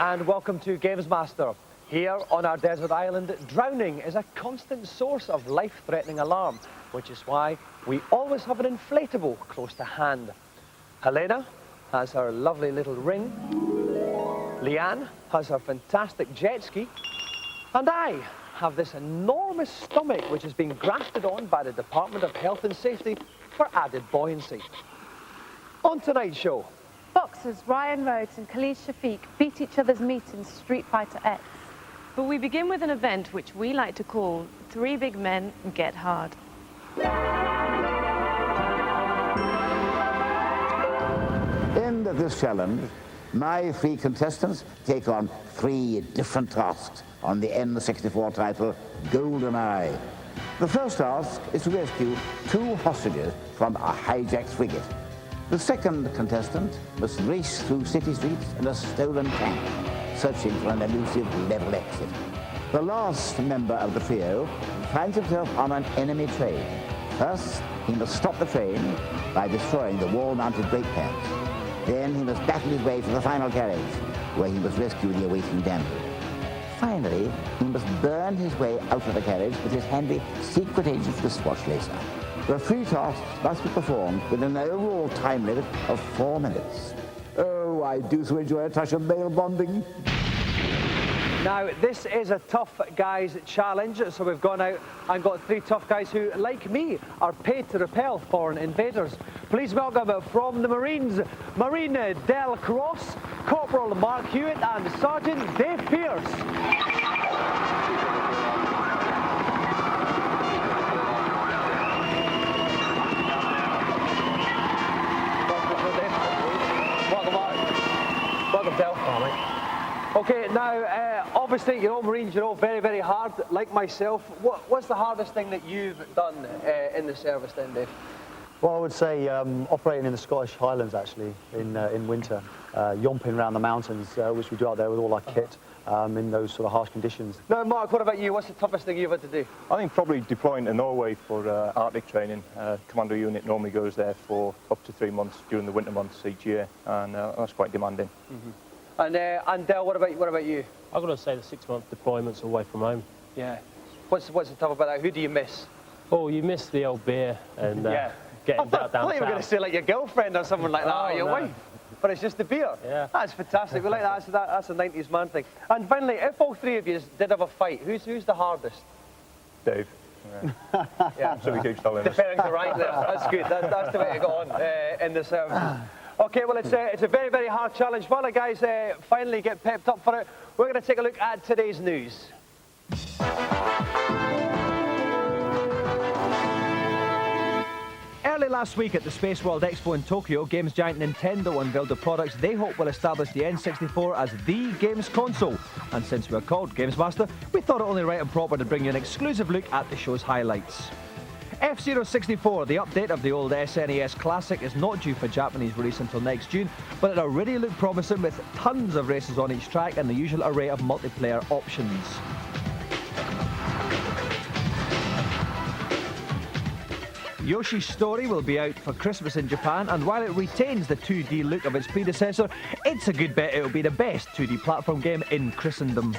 and welcome to GamesMaster. Here on our desert island, drowning is a constant source of life-threatening alarm, which is why we always have an inflatable close to hand. Helena has her lovely little ring, Leanne has her fantastic jet ski, and I have this enormous stomach which has been grafted on by the Department of Health and Safety for added buoyancy. On tonight's show, boxers Ryan Rhodes and Khalid Shafiq beat each other's meat in Street Fighter X. But we begin with an event which we like to call Three Big Men Get Hard. In this challenge, my three contestants take on three different tasks on the N64 title, GoldenEye. The first task is to rescue two hostages from a hijacked frigate. The second contestant must race through city streets in a stolen tank, searching for an elusive level exit. The last member of the trio finds himself on an enemy train. First, he must stop the train by destroying the wall-mounted brake pads. Then he must battle his way to the final carriage, where he must rescue the awaiting damsel. Finally, he must burn his way out of the carriage with his handy secret agent wristwatch laser. The three tasks must be performed within an overall time limit of 4 minutes. Oh, I do so enjoy a touch of male bonding. now this is a tough guys challenge, so we've gone out and got three tough guys who, like me, are paid to repel foreign invaders. Please welcome from the Marines, Marine Del Cross, Corporal Mark Hewitt and Sergeant Dave Pierce. Okay, now, obviously, you're all Marines, you're all very, very hard, like myself. What's the hardest thing that you've done in the service then, Dave? Well, I would say operating in the Scottish Highlands, actually, in winter, yomping around the mountains, which we do out there with all our kit, in those sort of harsh conditions. Now, Mark, what about you? What's the toughest thing you've had to do? I think probably deploying to Norway for Arctic training. Commando unit normally goes there for up to 3 months during the winter months each year, and that's quite demanding. Mm-hmm. And Del, what about you? I've got to say the 6-month deployments away from home. Yeah. What's the tough about that? Who do you miss? Oh, you miss the old beer and getting down I thought you were going to say like your girlfriend or someone like that, or your wife. But it's just the beer. Yeah. That's fantastic. We like that. That's a 90s man thing. And finally, if all three of you did have a fight, who's the hardest? Dave. Yeah. Yeah. So we keep telling us. Defending the right there. That's good. That's the way to go on in the service. Okay, well, it's a very, very hard challenge. While the guys finally get pepped up for it, we're going to take a look at today's news. Early last week at the Space World Expo in Tokyo, games giant Nintendo unveiled the products they hope will establish the N64 as the games console. And since we're called GamesMaster, we thought it only right and proper to bring you an exclusive look at the show's highlights. F-064, the update of the old SNES classic, is not due for Japanese release until next June, but it already looked promising with tons of races on each track and the usual array of multiplayer options. Yoshi's Story will be out for Christmas in Japan, and while it retains the 2D look of its predecessor, it's a good bet it'll be the best 2D platform game in Christendom.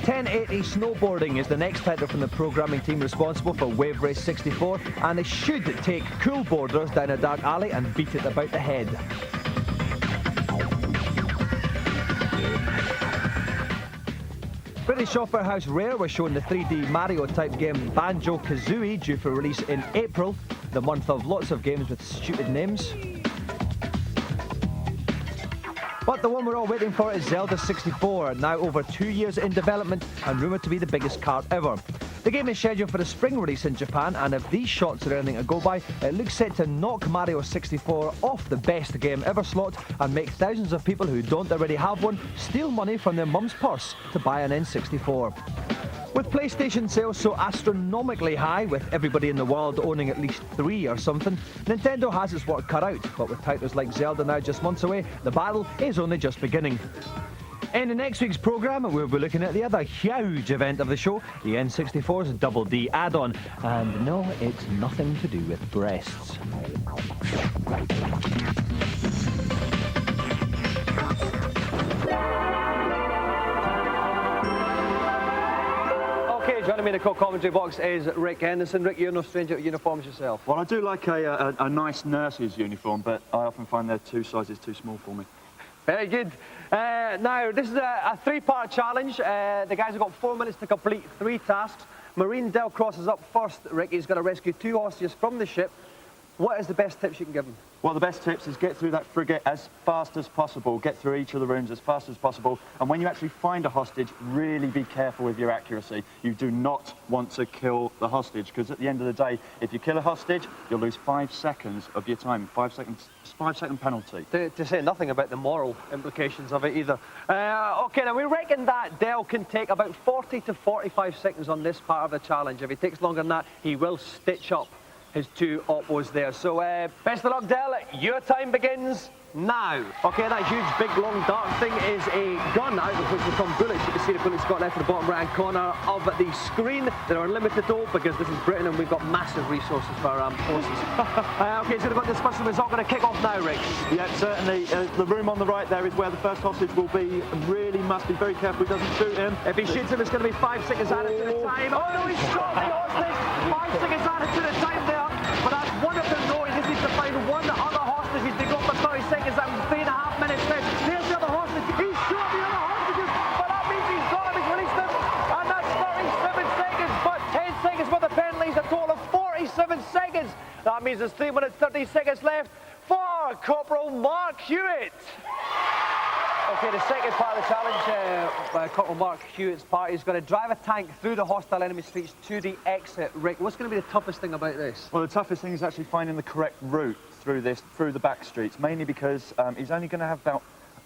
1080 Snowboarding is the next title from the programming team responsible for Wave Race 64, and it should take cool boarders down a dark alley and beat it about the head. British software house Rare was showing the 3D Mario-type game Banjo-Kazooie, due for release in April, the month of lots of games with stupid names. But the one we're all waiting for is Zelda 64, now over 2 years in development and rumoured to be the biggest cart ever. The game is scheduled for a spring release in Japan, and if these shots are anything to go by, it looks set to knock Mario 64 off the best game ever slot and make thousands of people who don't already have one steal money from their mum's purse to buy an N64. With PlayStation sales so astronomically high, with everybody in the world owning at least 3 or something, Nintendo has its work cut out, but with titles like Zelda now just months away, the battle is only just beginning. In next week's programme, we'll be looking at the other huge event of the show, the N64's Double D add-on. And no, it's nothing to do with breasts. Okay, joining me in the co-commentary box is Rik Henderson. Rik, you're no stranger to uniforms yourself. Well, I do like a nice nurse's uniform, but I often find they're 2 sizes too small for me. Very good. Now, this is a 3-part challenge. The guys have got 4 minutes to complete 3 tasks. Marine Delcross is up first. Rik, he's got to rescue 2 hostages from the ship. What is the best tips you can give him? Well, the best tips is get through that frigate as fast as possible, get through each of the rooms as fast as possible, and when you actually find a hostage, really be careful with your accuracy. You do not want to kill the hostage, because at the end of the day, if you kill a hostage, you'll lose 5 seconds of your time. 5 seconds, 5-second penalty. To say nothing about the moral implications of it either. Okay, now we reckon that Del can take about 40 to 45 seconds on this part of the challenge. If he takes longer than that, he will stitch up his 2 oppos there. So best of luck, Del. Your time begins now. Okay, that huge, big, long, dark thing is a gun out of which will come bullets. You can see the bullets got left in the bottom right-hand corner of the screen. There are limited though, because this is Britain and we've got massive resources for our armed forces. Okay, so we've got this first one. It's all going to kick off now, Rik. Yeah, certainly. The room on the right there is where the first hostage will be. Really must be very careful he doesn't shoot him. If he shoots him, it's going to be 5 seconds added to the time. Oh no, he's shot the hostage. 5 seconds added to the time there. But that's wonderful. No, he just needs to find one other hostage. He's been going for 30 seconds. That was 3.5 minutes left. There's the other hostage. He's shot the other hostages. But that means he's got him. He's released him. And that's 37 seconds. But 10 seconds for the penalties. A total of 47 seconds. That means there's 3 minutes, 30 seconds left for Corporal Mark Hewitt. Okay, the second part of the challenge, Corporal Mark Hewitt's part, is going to drive a tank through the hostile enemy streets to the exit. Rik, what's going to be the toughest thing about this? Well, the toughest thing is actually finding the correct route through the back streets, mainly because he's only going to have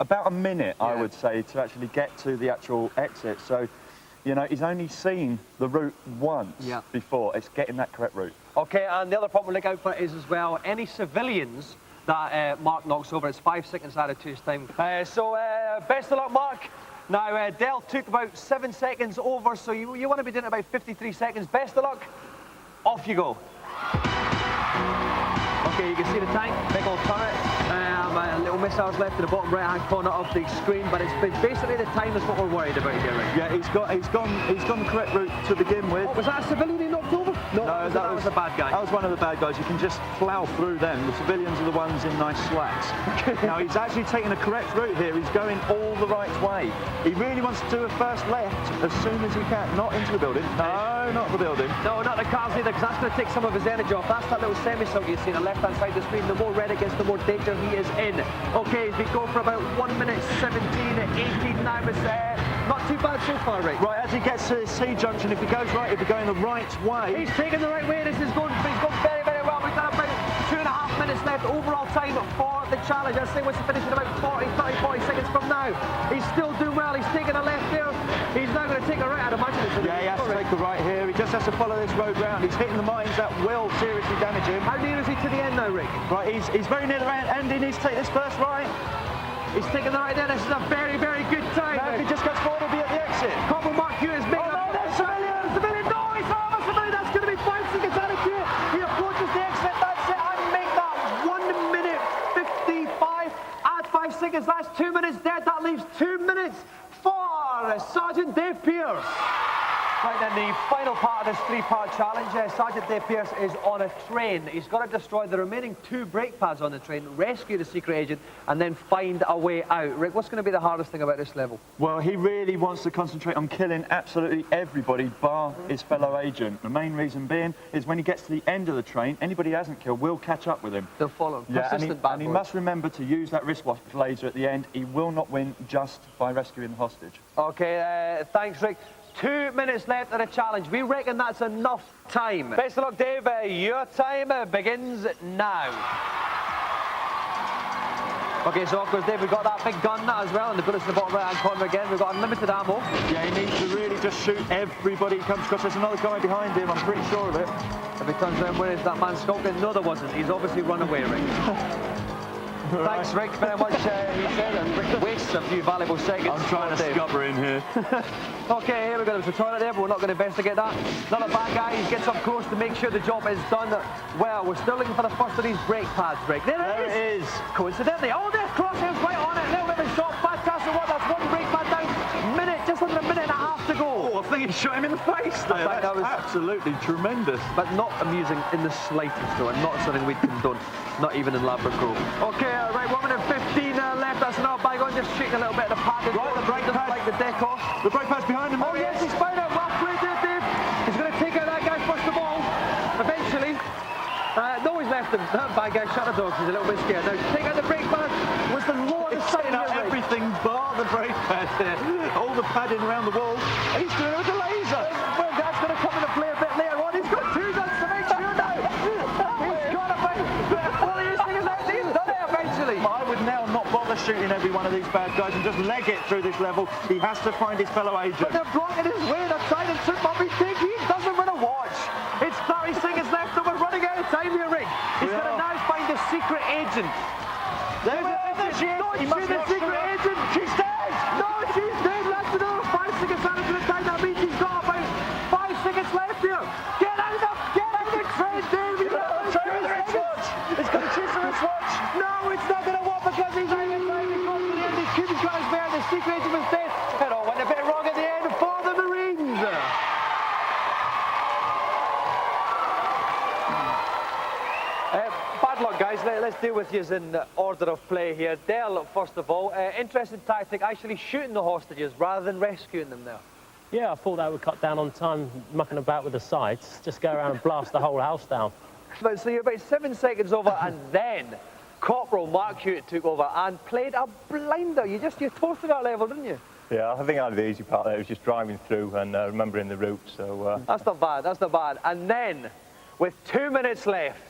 about a minute, I would say, to actually get to the actual exit. So, you know, he's only seen the route once before. It's getting that correct route. Okay, and the other problem to look out for is as well, any civilians that Mark knocks over. It's 5 seconds added to his time. So best of luck, Mark. Now, Del took about 7 seconds over, so you want to be doing about 53 seconds. Best of luck. Off you go. Okay, you can see the tank, big old turret. Little missiles left in the bottom right-hand corner of the screen, but it's basically the time is what we're worried about here, Rik. Yeah, he's gone the correct route to begin with. Oh, was that a civilian he knocked over? No, that was a bad guy. That was one of the bad guys. You can just plough through them. The civilians are the ones in nice slacks. Now, he's actually taking the correct route here. He's going all the right way. He really wants to do a first left as soon as he can. Not into the building. No, not the building. No, not the cars either, because that's going to take some of his energy off. That's that little semicircle you see on the left-hand side of the screen. The more red it gets, the more danger he is in. Okay, he's been going for about 1 minute 17, 18 now. It's not too bad so far, Rik. Right, as he gets to the C-junction, if he goes right, he'll be going the right way. He's taking the right way. He's going very, very well. We've got about 2.5 minutes left overall time for the challenge. I'd say once he finishes about 40 seconds from now. He's still doing well. He's taking a left there. He's now going to take a right. I'd imagine it's he has to take a right here. He just has to follow this road round. He's hitting the mines that will seriously damage him. How near is he to the end now, Rik? Right, he's very near the end. He needs to take this first right. He's taking the right there. This is a very, very good time. Now, if he just goes forward, he'll be at the exit. Corporal Mark Hewitt is making there's civilian! Civilian! No, he's not a civilian. That's going to be 5 seconds out of here. He approaches the exit. That's it. And make that 1 minute 55. Add 5 seconds. That's 2 minutes dead. That leaves 2 minutes for Sergeant Dave Pierce. Right then, the final part of this 3-part challenge, Sergeant Dave Pierce is on a train. He's got to destroy the remaining 2 brake pads on the train, rescue the secret agent, and then find a way out. Rik, what's going to be the hardest thing about this level? Well, he really wants to concentrate on killing absolutely everybody bar his fellow agent. The main reason being is when he gets to the end of the train, anybody he hasn't killed will catch up with him. They'll follow him. Yeah, and he must remember to use that wristwatch laser at the end. He will not win just by rescuing the hostage. Okay, thanks, Rik. 2 minutes left of the challenge. We reckon that's enough time. Best of luck, Dave. Your time begins now. Okay, so of course, Dave, we've got that big gun as well, and the bullets in the bottom right-hand corner again. We've got unlimited ammo. Yeah, he needs to really just shoot everybody he comes across. There's another guy behind him, I'm pretty sure of it. If he turns around, where is that man skulking? No, there wasn't. He's obviously run away, Rik. Thanks, Rik, very much, he said, and Rik wastes a few valuable seconds. I'm trying to scupper in here. Okay, here we go. There's a toilet there, but we're not going to investigate that. Another bad guy. He gets up close to make sure the job is done. Well, we're still looking for the first of these brake pads, Rik. There it is. Coincidentally. Oh, there's crosshairs right on it. Little bit of a shot. Fantastic work. That's one brake pad down. Just under a minute and a half to go. Oh, I think he shot him in the face there. That was absolutely tremendous. But not amusing in the slightest, though, and not something we'd condone. Not even in Ladbroke Grove. Okay, right, 1 minute 15 left. That's not bang on. Just shaking a little bit of the pad. Right, the brake pad. Like the deck off. The brake pad's behind him. Oh, yes, he's found it. Well played there, Dave. He's going to take out that guy first of all. Eventually. No, he's left him. That bad guy shut the dogs. He's a little bit scared. Now, take out the brake pad. Was the Lord of sight here, everything bar the brake pad there. All the padding around the wall. He's doing it with a laser. Well, that's going to come into play a bit later on. He's got 2 guns to make sure now. He's got a bit. Well, he's done it eventually. I would now not bother shooting every one of these bad guys and just leg it through this level. He has to find his fellow agent. But they're blocking his way. They're trying to trip up. He doesn't win a watch. It's 30 seconds left, and we're running out of time here, Rik. He's going to now find the secret agent. There she is. Don't shoot the secret agent. She's dead. No, she's dead. That's another 5 seconds out of the time. That means he's got about 5 seconds left here. Get out of the train, Dave. It's going to chase the wristwatch. No, it's not going to work because he's out of time. He's got to the end. He's got his bear. The secret agent was dead. It all went a bit wrong at the end for the Marines. Bad luck, guys. Let's deal with you in order of play here. Del, first of all, interesting tactic, actually shooting the hostages rather than rescuing them now. Yeah, I thought that would cut down on time mucking about with the sights. Just go around and blast the whole house down. So you're about 7 seconds over, and then Corporal Mark Hewitt took over and played a blinder. You toasted that level, didn't you? Yeah, I think I had the easy part there. It was just driving through and remembering the route. So that's not bad. That's not bad. And then, with 2 minutes left,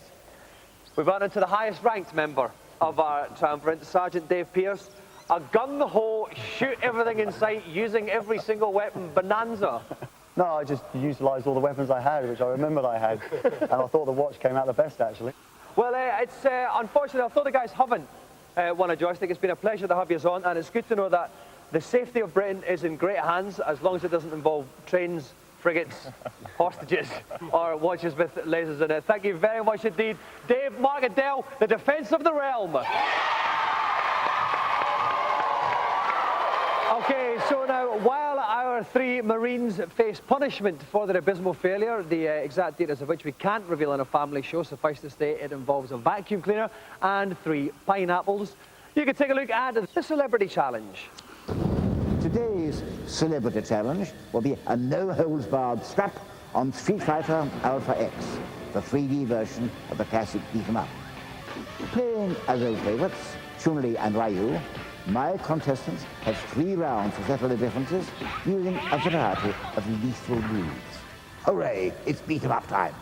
we've run into the highest-ranked member of our triumvirate, Sergeant Dave Pearce. A gun-the-hole, shoot everything in sight, using every single weapon bonanza. No, I just utilised all the weapons I had, which I remembered I had, and I thought the watch came out the best, actually. Well, it's unfortunate, although the guys haven't won a joystick, it's been a pleasure to have you on, and it's good to know that the safety of Britain is in great hands, as long as it doesn't involve trains, frigates, hostages, or watches with lasers in it. Thank you very much indeed. Dave, Mark and Del, the defence of the realm. Okay, so now, while our 3 Marines face punishment for their abysmal failure, the exact details of which we can't reveal on a family show, suffice to say it involves a vacuum cleaner and 3 pineapples, you can take a look at the Celebrity Challenge. Today's Celebrity Challenge will be a no-holds-barred strap on Street Fighter Alpha X, the 3D version of the classic beat-em-up. Playing as old favourites, Chun-Li and Ryu, my contestants have 3 rounds to settle the differences using a variety of lethal moves. Hooray, it's beat-em-up time.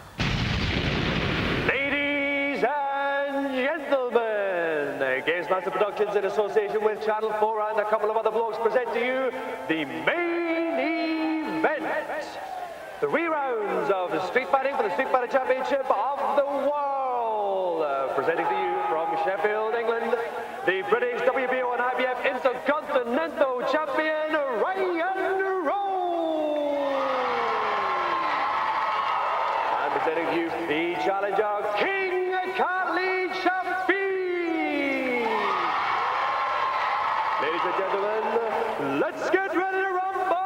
Ladies and gentlemen, GamesMaster Productions in association with Channel 4 and a couple of other blogs present to you the main event. 3 rounds of Street Fighting for the Street Fighter Championship of the world. Presenting to you from Sheffield, England, the British WBO and IBF Intercontinental Champion, Ryan Rhodes. And presenting to you the challenger, King Khalid Shafiq. Ladies and gentlemen, let's get ready to rumble!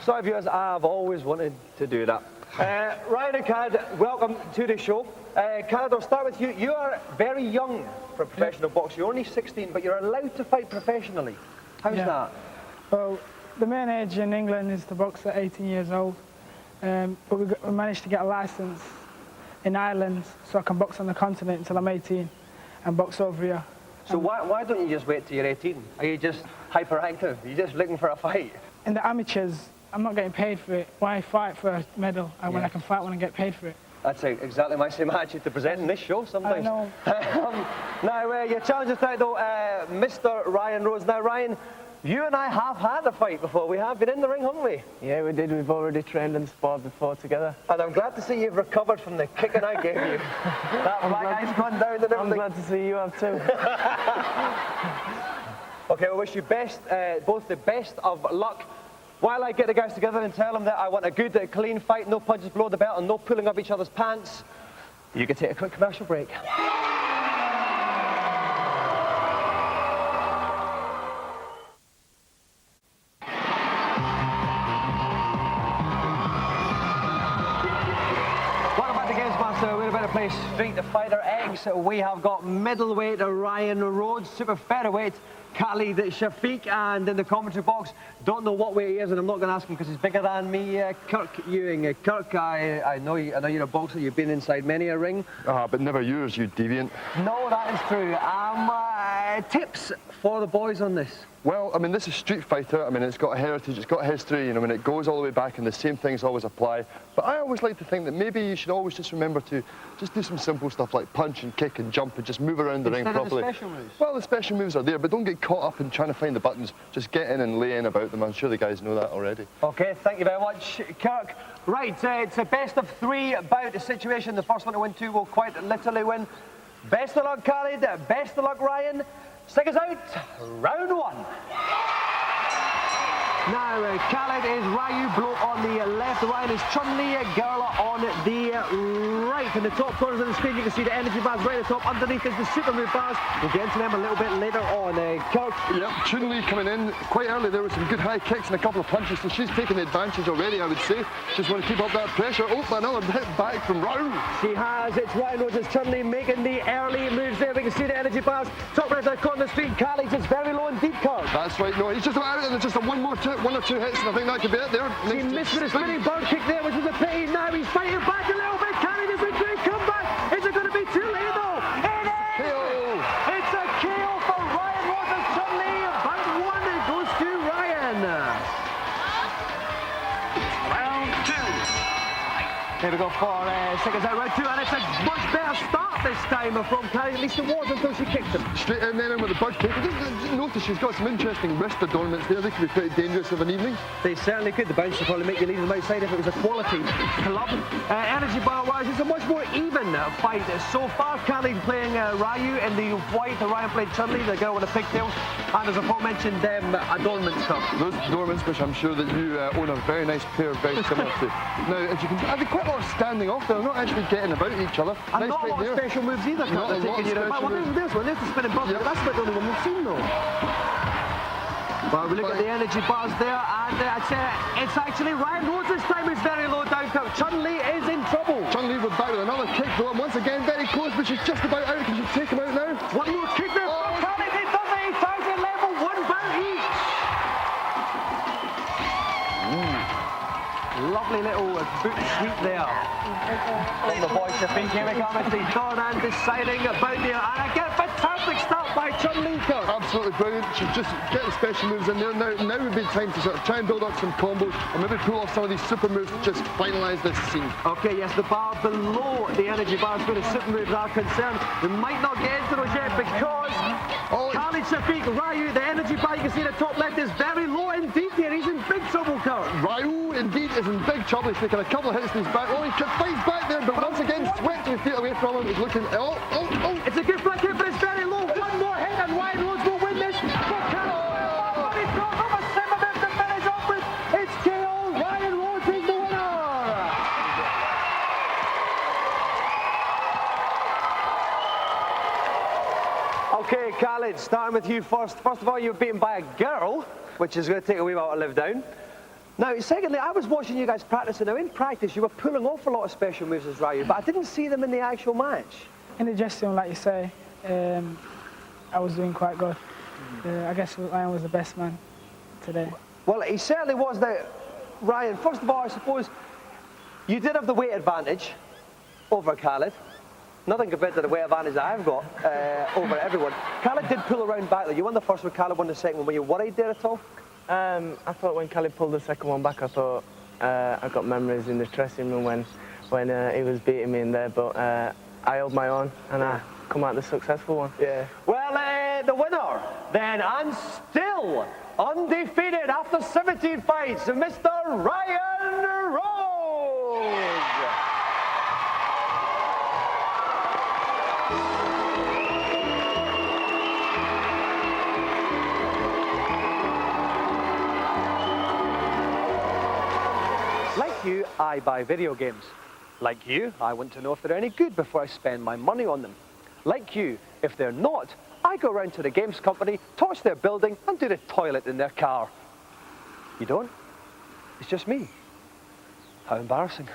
Sorry viewers, I've always wanted to do that. Ryan and Khalid, welcome to the show. Khalid, I'll start with you. You are very young for a professional boxer. You're only 16, but you're allowed to fight professionally. How's that? Well, the main age in England is to box at 18 years old. But we managed to get a licence in Ireland so I can box on the continent until I'm 18 and box over here. So why don't you just wait till you're 18? Are you just hyperactive? Are you just looking for a fight? In the amateurs, I'm not getting paid for it. Why fight for a medal when I can fight when I get paid for it? That's exactly my same attitude to presenting this show sometimes. I know. Now, your challenger tonight, though, Mr. Ryan Rhodes. Now, Ryan, you and I have had a fight before. We have been in the ring, haven't we? Yeah, we did. We've already trained and sparred before together. And I'm glad to see you've recovered from the kicking I gave you. That black eye's gone down and everything. I'm glad to see you have too. Okay, I wish you both the best of luck. While I get the guys together and tell them that I want a good, clean fight, no punches below the belt and no pulling up each other's pants, you can take a quick commercial break. GamesMaster, we're about to play Street Fighter X. We have got middleweight Ryan Rhodes, super featherweight Khalid Shafiq, and in the commentary box, don't know what weight he is, and I'm not going to ask him because he's bigger than me, Kirk Ewing. Kirk, I know you're a boxer, you've been inside many a ring. But never yours, you deviant. No, that is true. Tips for the boys on this? Well, I mean, this is Street Fighter. I mean, it's got a heritage, it's got a history, you know, I mean, it goes all the way back and the same things always apply. But I always like to think that maybe you should always just remember to just do some simple stuff like punch and kick and jump and just move around the ring properly. Instead of the special moves? Well, the special moves are there, but don't get caught up in trying to find the buttons. Just get in and lay in about them. I'm sure the guys know that already. Okay, thank you very much, Kirk. Right, it's a best of 3 bout situation. The first one to win 2 will quite literally win. Best of luck, Khalid. Best of luck, Ryan. Stick us out. Round 1. Now, Khalid is Ryu, bloke on the left. Ryan is Chun-Li, girl on the right. In the top corners of the screen, you can see the energy bars right at the top. Underneath is the super move bars. We'll get into them a little bit later on. Kirk. Yep, Chun-Li coming in quite early there with some good high kicks and a couple of punches, so she's taking the advantage already, I would say. Just want to keep up that pressure. Oh, another hit back from Ryu. She has. It's Ryan Rhodes' Chun-Li making the early moves there. We can see the energy bars. Top right hand corner of the screen. Khalid's is very low indeed, Kirk. That's right. No, he's just about out and there's just one or two hits, and I think that could be it there. He missed with a spinning bird kick there, which was a pity. Now he's fighting back a little bit. Khalid is a great comeback. Is it going to be too late though? It is! KO. It's a KO for Ryan Rhodes' Chun-Li. Bout 1 it goes to Ryan. Round 2. Here we go for seconds out, round 2, and it's a much better start this time from Khalid. At least it was until she kicked him. Straight in there with the bird kick. Just notice she's got some interesting wrist adornments there. They could be pretty dangerous of an evening. They certainly could. The bounce would probably make you leave them outside if it was a quality club. Energy bar-wise, it's a much more even fight so far. Khalid playing Ryu in the white, Ryan playing Chun-Li, the girl with the pigtails, and as I aforementioned, adornments up. Those adornments, which I'm sure that you own a very nice pair, very similar to. Now, as you can, I think quite a lot of standing off there. They're not actually getting about each other. And nice not a lot of special moves either. Not a lot of special moves. There's one. There's the spinning buzzer. Yep. That's about the only one we've seen though. Well, we look at the energy bars there, and it's actually Ryan Rhodes this time who's very low down. Chun-Li is in trouble. Chun-Li would back with another kick though, and once again very close, but she's just about out. Can she take him out now? One more kick there from Khalid. He does it. He ties it level, 1 bout each. Lovely little boot sweep there. From the boy Shafiq. Here we come. It's the Dornan deciding about there, and again, fantastic start by Chun-Li. Absolutely brilliant. She's just get the special moves in there. Now would be time to sort of try and build up some combos, or maybe pull off some of these super moves to just finalise this scene. Okay, yes, the bar below the energy bars where the super moves are concerned. We might not get into those yet because Khalid Shafiq, Ryu, the energy bar you can see in the top left is very low indeed here. He's in big trouble, Kirk. Ryu indeed is in big trouble. He's taking a couple of hits to his back. Oh, he fights back there, but once again swept his feet away from him. He's looking. Oh. It's a good flank hit, but it's very low. One more hit and Ryan Rhodes will win this. It's KO. Ryan Rhodes is the winner. Okay, Khalid, starting with you first. First of all, you were beaten by a girl, which is going to take a wee while to live down. Now, secondly, I was watching you guys practicing. Now, in practice, you were pulling off a lot of special moves as Ryu, but I didn't see them in the actual match. In the dressing room, like you say, I was doing quite good. I guess Ryan was the best man today. Well, he certainly was. Now, Ryan, first of all, I suppose you did have the weight advantage over Khalid. Nothing compared to the weight advantage that I've got over everyone. Khalid did pull around back, though. You won the first one, Khalid won the second one. Were you worried there at all? I thought when Khalid pulled the second one back, I thought I got memories in the dressing room when he was beating me in there, but I held my own and I come out the successful one. Yeah. Well, the winner, then, and still undefeated after 17 fights, Mr. Ryan Rhodes. Like you, I buy video games. Like you, I want to know if they're any good before I spend my money on them. Like you, if they're not, I go round to the games company, torch their building and do the toilet in their car. You don't? It's just me. How embarrassing.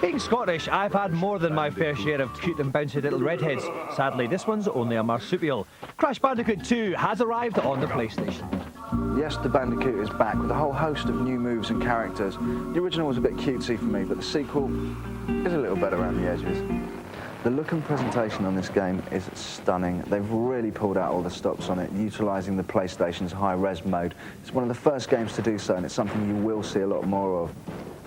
Being Scottish, I've had more than my fair share of cute and bouncy little redheads. Sadly, this one's only a marsupial. Crash Bandicoot 2 has arrived on the PlayStation. Yes, the Bandicoot is back with a whole host of new moves and characters. The original was a bit cutesy for me, but the sequel is a little better around the edges. The look and presentation on this game is stunning. They've really pulled out all the stops on it, utilising the PlayStation's high-res mode. It's one of the first games to do so, and it's something you will see a lot more of.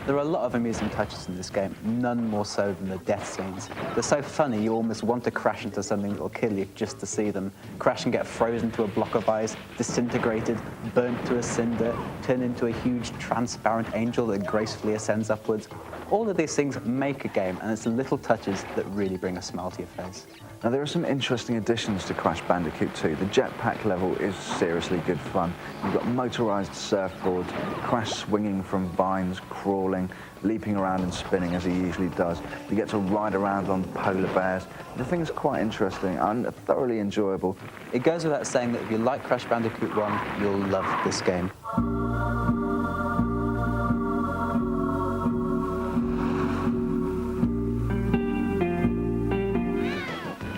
There are a lot of amusing touches in this game, none more so than the death scenes. They're so funny you almost want to crash into something that will kill you just to see them. Crash and get frozen to a block of ice, disintegrated, burnt to a cinder, turn into a huge transparent angel that gracefully ascends upwards. All of these things make a game, and it's the little touches that really bring a smile to your face. Now, there are some interesting additions to Crash Bandicoot 2. The jetpack level is seriously good fun. You've got motorised surfboards, Crash swinging from vines, crawling, leaping around and spinning as he usually does. You get to ride around on polar bears. The thing's quite interesting and thoroughly enjoyable. It goes without saying that if you like Crash Bandicoot 1, you'll love this game.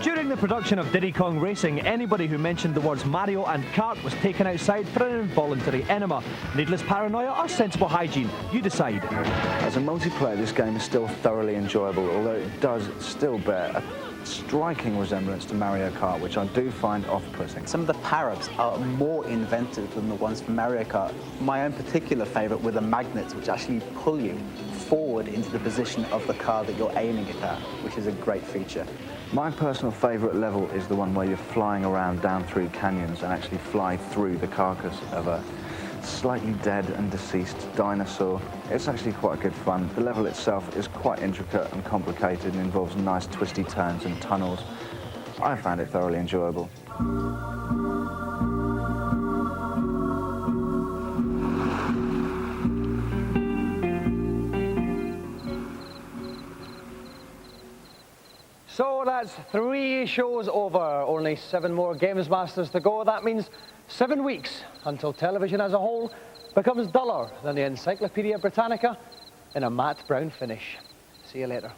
During the production of Diddy Kong Racing, anybody who mentioned the words Mario and kart was taken outside for an involuntary enema. Needless paranoia or sensible hygiene? You decide. As a multiplayer, this game is still thoroughly enjoyable, although it does still bear a striking resemblance to Mario Kart, which I do find off-putting. Some of the power-ups are more inventive than the ones from Mario Kart. My own particular favourite were the magnets, which actually pull you forward into the position of the car that you're aiming it at, which is a great feature. My personal favourite level is the one where you're flying around down through canyons and actually fly through the carcass of a slightly dead and deceased dinosaur. It's actually quite good fun. The level itself is quite intricate and complicated and involves nice twisty turns and tunnels. I found it thoroughly enjoyable. So that's 3 shows over, only 7 more Games Masters to go. That means 7 weeks until television as a whole becomes duller than the Encyclopedia Britannica in a matte brown finish. See you later.